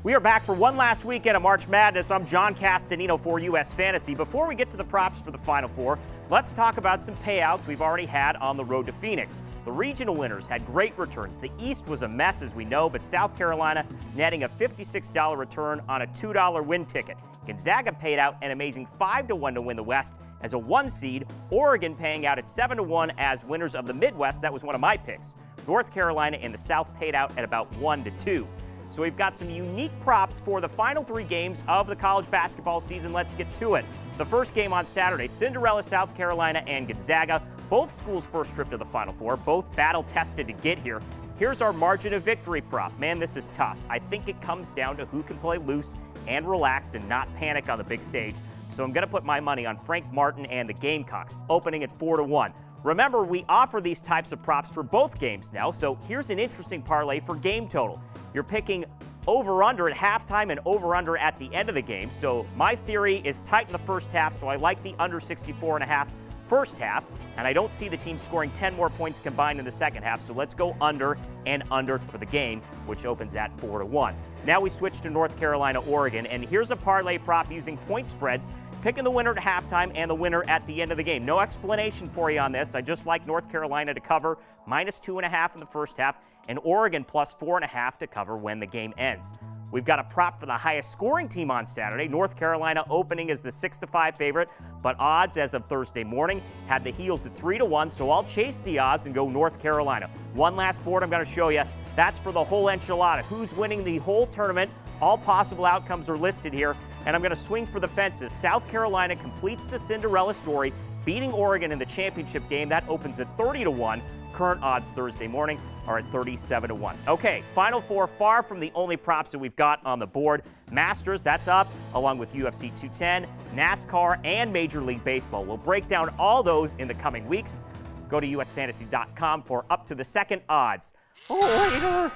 We are back for one last weekend of March Madness. I'm John Castanino for US Fantasy. Before we get to the props for the Final Four, let's talk about some payouts we've already had on the road to Phoenix. The regional winners had great returns. The East was a mess, as we know, but South Carolina netting a $56 return on a $2 win ticket. Gonzaga paid out an amazing 5-1 to win the West as a 1 seed. Oregon paying out at 7-1 as winners of the Midwest. That was one of my picks. North Carolina and the South paid out at about 1-2. So we've got some unique props for the final 3 games of the college basketball season. Let's get to it. The first game on Saturday, Cinderella, South Carolina, and Gonzaga. Both schools' first trip to the Final Four, both battle-tested to get here. Here's our margin of victory prop. Man, this is tough. I think it comes down to who can play loose and relax and not panic on the big stage. So I'm going to put my money on Frank Martin and the Gamecocks, opening at 4-1. Remember, we offer these types of props for both games now, so here's an interesting parlay for game total. You're picking over-under at halftime and over-under at the end of the game. So my theory is tight in the first half, so I like the under 64.5 first half, and I don't see the team scoring 10 more points combined in the second half, so let's go under and under for the game, which opens at 4-1. Now we switch to North Carolina, Oregon, and here's a parlay prop using point spreads, picking the winner at halftime and the winner at the end of the game. No explanation for you on this. I just like North Carolina to cover -2.5 in the first half, and Oregon +4.5 to cover when the game ends. We've got a prop for the highest scoring team on Saturday. North Carolina opening as the 6-5 favorite, but odds as of Thursday morning had the Heels at 3-1, so I'll chase the odds and go North Carolina. One last board I'm going to show you. That's for the whole enchilada. Who's winning the whole tournament? All possible outcomes are listed here, and I'm going to swing for the fences. South Carolina completes the Cinderella story, beating Oregon in the championship game. That opens at 30-1. Current odds Thursday morning are at 37-1. Okay, Final Four, far from the only props that we've got on the board. Masters, that's up, along with UFC 210, NASCAR, and Major League Baseball. We'll break down all those in the coming weeks. Go to usfantasy.com for up to the second odds. Oh, later.